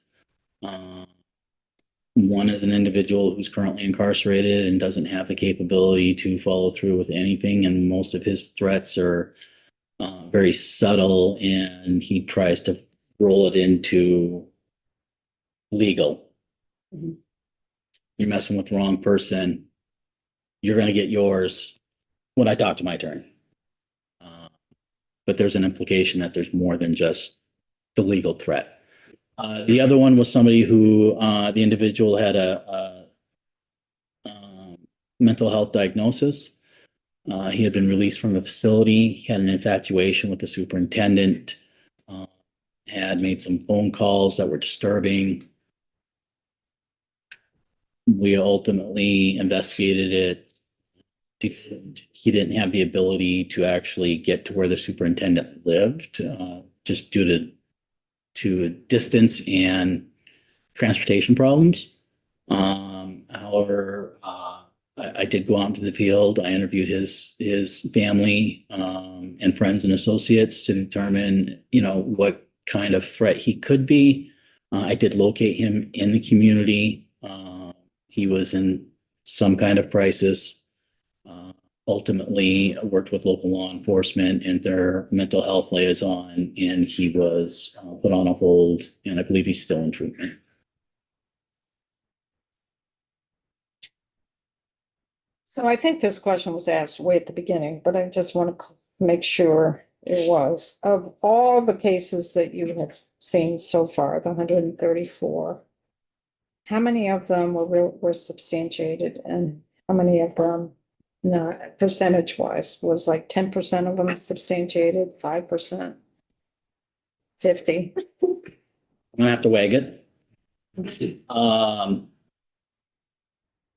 One is an individual who's currently incarcerated and doesn't have the capability to follow through with anything, and most of his threats are very subtle, and he tries to roll it into legal. Mhm. You're messing with the wrong person. You're going to get yours when I talk to my attorney. But there's an implication that there's more than just the legal threat. The other one was somebody who the individual had a mental health diagnosis. He had been released from the facility. He had an infatuation with the superintendent, had made some phone calls that were disturbing. We ultimately investigated it. He didn't have the ability to actually get to where the superintendent lived, just due to distance and transportation problems. However, I did go out into the field. I interviewed his family and friends and associates to determine, what kind of threat he could be. I did locate him in the community. He was in some kind of crisis. Ultimately worked with local law enforcement and their mental health liaison, and he was put on a hold, and I believe he's still in treatment. So I think this question was asked way at the beginning, but I just want to make sure it was. Of all the cases that you have seen so far, the 134, how many of them were substantiated, and how many of them, no, percentage-wise, was like 10% of them substantiated, 5%, 50? I'm gonna have to wag it.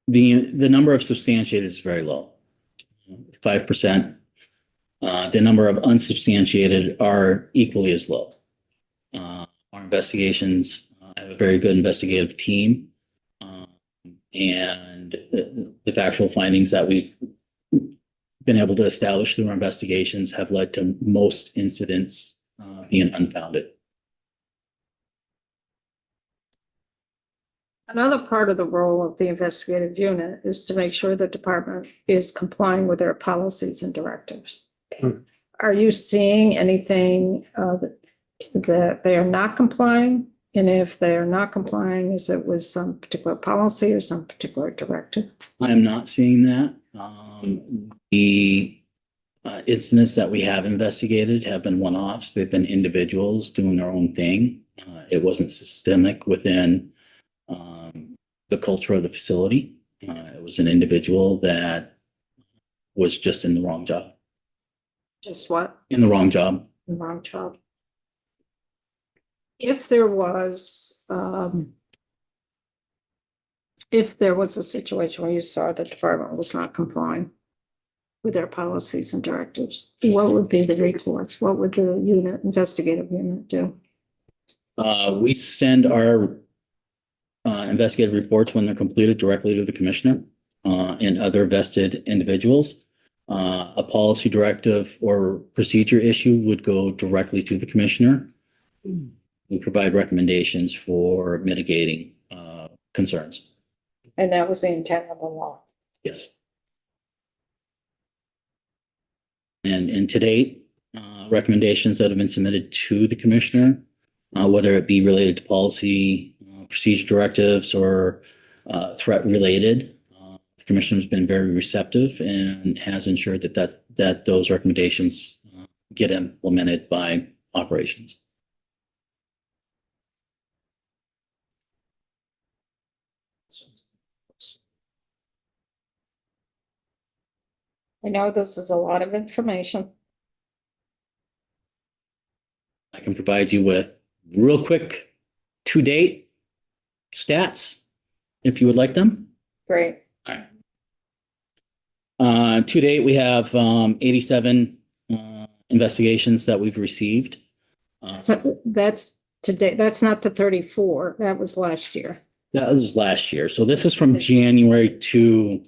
The number of substantiated is very low, 5%. The number of unsubstantiated are equally as low. Our investigations have a very good investigative team, and the factual findings that we've been able to establish through our investigations have led to most incidents being unfounded. Another part of the role of the investigative unit is to make sure the department is complying with their policies and directives. Are you seeing anything that they are not complying? And if they are not complying, is it with some particular policy or some particular directive? I am not seeing that. The incidents that we have investigated have been one-offs. They've been individuals doing their own thing. It wasn't systemic within the culture of the facility. It was an individual that was just in the wrong job. Just what? In the wrong job. The wrong job. If there was a situation where you saw the department was not complying with their policies and directives, what would be the recourse? What would the investigative unit do? We send our investigative reports when they're completed directly to the commissioner and other vested individuals. A policy directive or procedure issue would go directly to the commissioner. We provide recommendations for mitigating concerns. And that was the intent of the law. Yes. And to date, recommendations that have been submitted to the commissioner, whether it be related to policy, procedure directives, or threat related, the commissioner has been very receptive and has ensured that those recommendations get implemented by operations. I know this is a lot of information. I can provide you with real quick to date stats if you would like them. Great. To date, we have 87 investigations that we've received. So that's today. That's not the 34. That was last year. That was last year. So this is from January to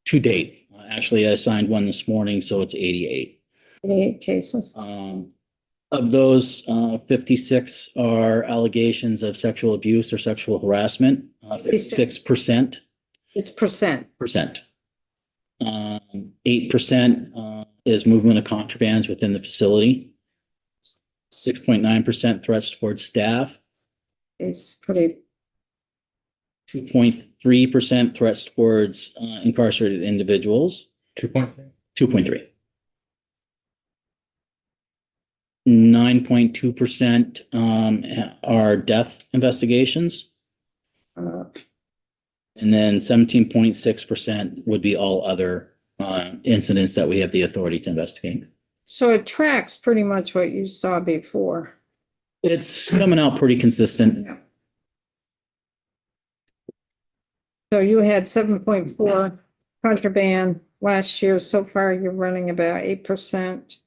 date. Actually, I signed one this morning, so it's 88. 88 cases. Of those, 56 are allegations of sexual abuse or sexual harassment. 56%. It's percent. 8% is movement of contrabands within the facility. 6.9% threats towards staff. It's pretty. 2.3% threats towards incarcerated individuals. 2.3. 2.3. 9.2% are death investigations. And then 17.6% would be all other incidents that we have the authority to investigate. So it tracks pretty much what you saw before. It's coming out pretty consistent. Yeah. So you had 7.4 contraband last year. So far, you're running about 8%.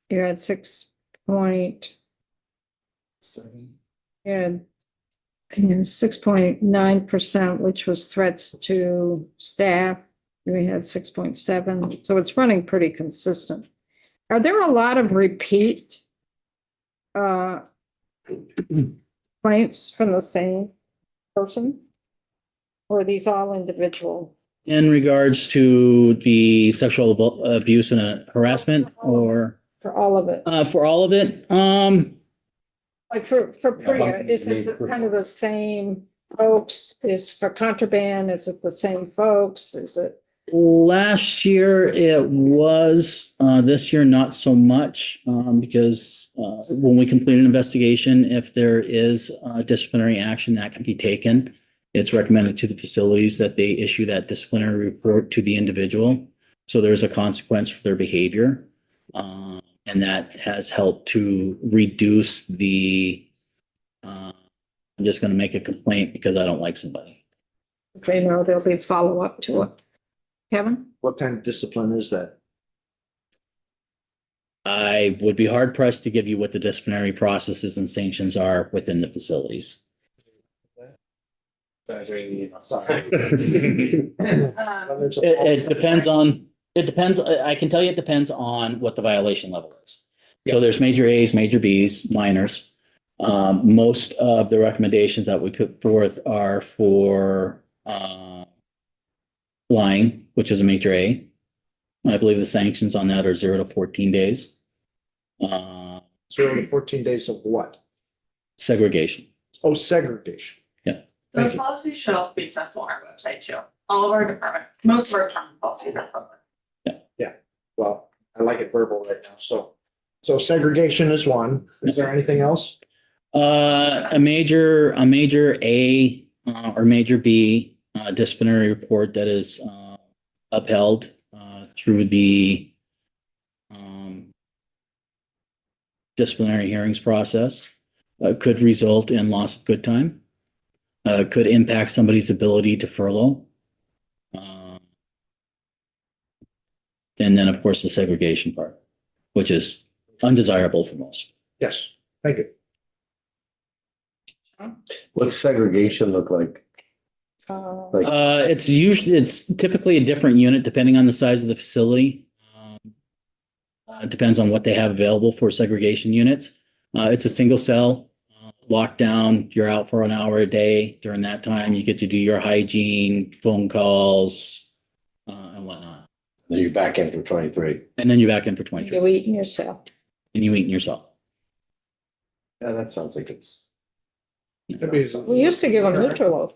You had 6.9%, which was threats to staff. We had 6.7, so it's running pretty consistent. Are there a lot of repeat complaints from the same person? Or are these all individual? In regards to the sexual abuse and harassment, or For all of it? for all of it, Like for Priya, is it kind of the same folks? Is for contraband, is it the same folks? Is it? last year it was, this year not so much, because when we complete an investigation, if there is disciplinary action that can be taken, it's recommended to the facilities that they issue that disciplinary report to the individual. So there's a consequence for their behavior. And that has helped to reduce the, I'm just going to make a complaint because I don't like somebody. They know there'll be follow-up to it. Kevin? What kind of discipline is that? I would be hard pressed to give you what the disciplinary processes and sanctions are within the facilities. It depends on, I can tell you it depends on what the violation level is. So there's major A's, major B's, minors. Most of the recommendations that we put forth are for lying, which is a major A. I believe the sanctions on that are 0 to 14 days. 0 to 14 days of what? Segregation. Oh, segregation. Those policies should also be accessible on our website too. All of our department, most of our department policies are public. Well, I like it verbal right now, so segregation is one. Is there anything else? A major A or major B disciplinary report that is upheld through the disciplinary hearings process could result in loss of good time, could impact somebody's ability to furlough. And then, of course, the segregation part, which is undesirable for most. Yes, thank you. What's segregation look like? Like- It's typically a different unit depending on the size of the facility. It depends on what they have available for segregation units. It's a single cell lockdown, you're out for an hour a day. During that time, you get to do your hygiene, phone calls, and whatnot. Then you're back in for 23. And then you're back in for 23 You eat yourself. and you eat yourself. Yeah, that sounds like it's. We used to give them Nutrilo.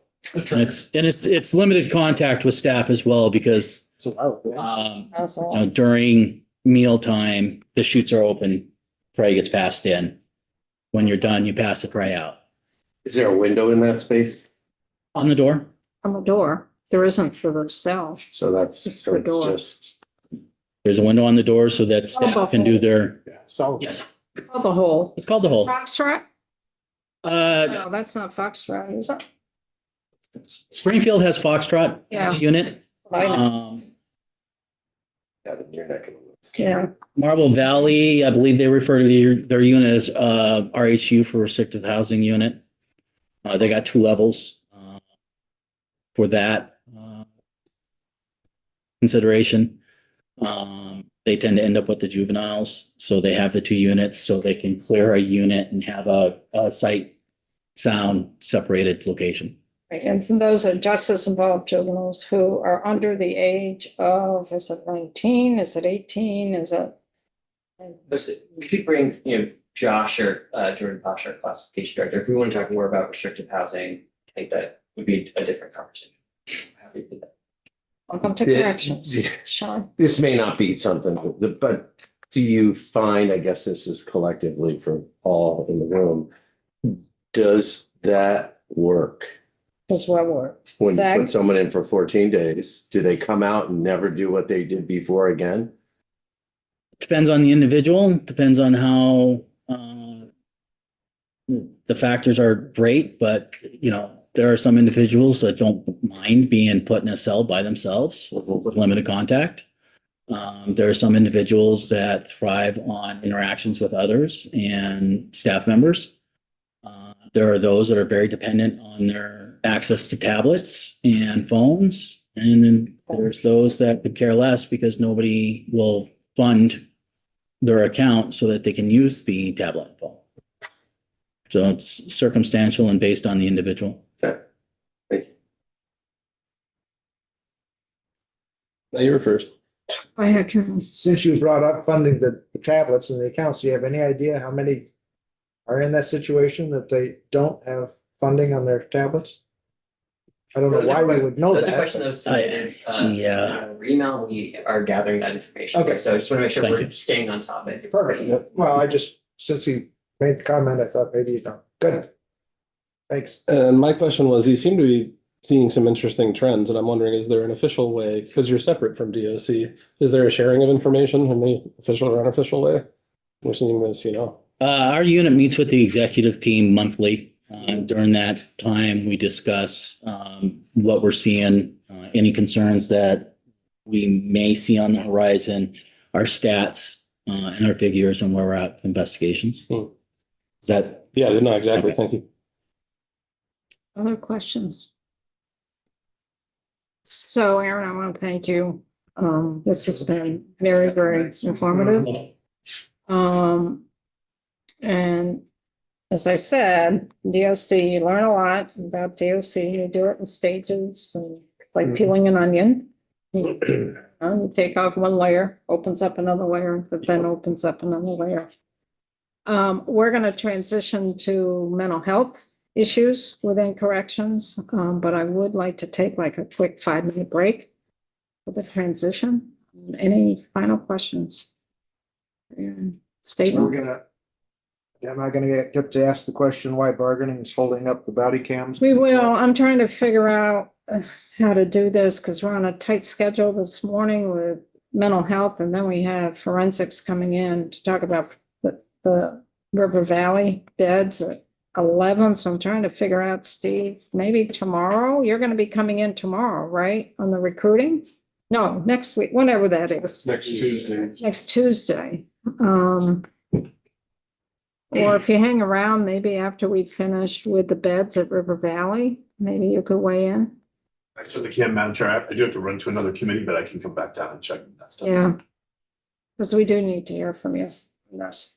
And it's limited contact with staff as well because That's you all. know, during mealtime, the chutes are open, prey gets passed in. When you're done, you pass the prey out. Is there a window in that space? On the door, On the door, there isn't for the cell. So that's, It's so the it's door. just, there's a window on the door so that staff can do their, So. yes, Oh, the hole. it's called the hole. Foxtrot? Uh, No, that's not Foxtrot, is it? Springfield has Foxtrot as Yeah. a unit. I know. yeah, in your neck of the woods. Yeah, Marble Valley, I believe they refer to their unit as RHU for restricted housing unit. They got 2 levels for that consideration. They tend to end up with the juveniles, so they have the 2 units so they can clear a unit and have a sight sound separated location. and from those are justice involved juveniles who are under the age of, is it 19, is it 18, is it? We could bring, Josh or Jordan Posh, our classification director, if we want to talk more about restrictive housing, I think that would be a different conversation. Happy to do that. Welcome to Yeah, corrections, yeah. Sean. This may not be something, but do you find, I guess this is collectively for all in the room, does that work? Does what work? When you That- put someone in for 14 days, do they come out and never do what they did before again? Depends on the individual, depends on how the factors are great, but there are some individuals that don't mind being put in a cell by themselves with limited contact. There are some individuals that thrive on interactions with others and staff members. There are those that are very dependent on their access to tablets and phones. And then there's those that could care less because nobody will fund their account so that they can use the tablet and phone. So it's circumstantial and based on the individual. Okay. Thank you. Now you were first. I had to. Since you brought up funding the tablets and the accounts, do you have any idea how many are in that situation that they don't have funding on their tablets? I don't know Those are why we que- would know That's a that. question that was submitted. yeah. Over email, we are gathering that information. Okay. So I just want to make sure Thank we're you. staying on topic. Perfect. Well, since he made the comment, I thought maybe you know. Good. Thanks. And my question was, you seem to be seeing some interesting trends, and I'm wondering, is there an official way, because you're separate from DOC, is there a sharing of information in any official or unofficial way? We're seeing this, Our unit meets with the executive team monthly. During that time, we discuss what we're seeing, any concerns that we may see on the horizon, our stats, and our figures and where we're at with investigations. Is that? Yeah, no, exactly. Okay. Thank you. Other questions? So Aaron, I want to thank you. This has been very, very informative. And as I said, DOC, you learn a lot about DOC. You do it in stages and like peeling an onion. You take off one layer, opens up another layer, but then opens up another layer. We're going to transition to mental health issues within corrections, but I would like to take like a quick 5-minute break for the transition. Any final questions? So we're Statement? am I gonna get to ask the question why bargaining is holding up the body cams? We will. I'm trying to figure out how to do this because we're on a tight schedule this morning with mental health, and then we have forensics coming in to talk about the River Valley beds at 11. So I'm trying to figure out, Steve, maybe tomorrow. You're going to be coming in tomorrow, right? On the recruiting? No, next week, whenever that is. Next Tuesday. Next Tuesday. Or if you hang around, maybe after we finish with the beds at River Valley, maybe you could weigh in. I certainly can, Madam Chair. I do have to run to another committee, but I can come back down and check that stuff. Yeah. Because we do need to hear from you. Yes.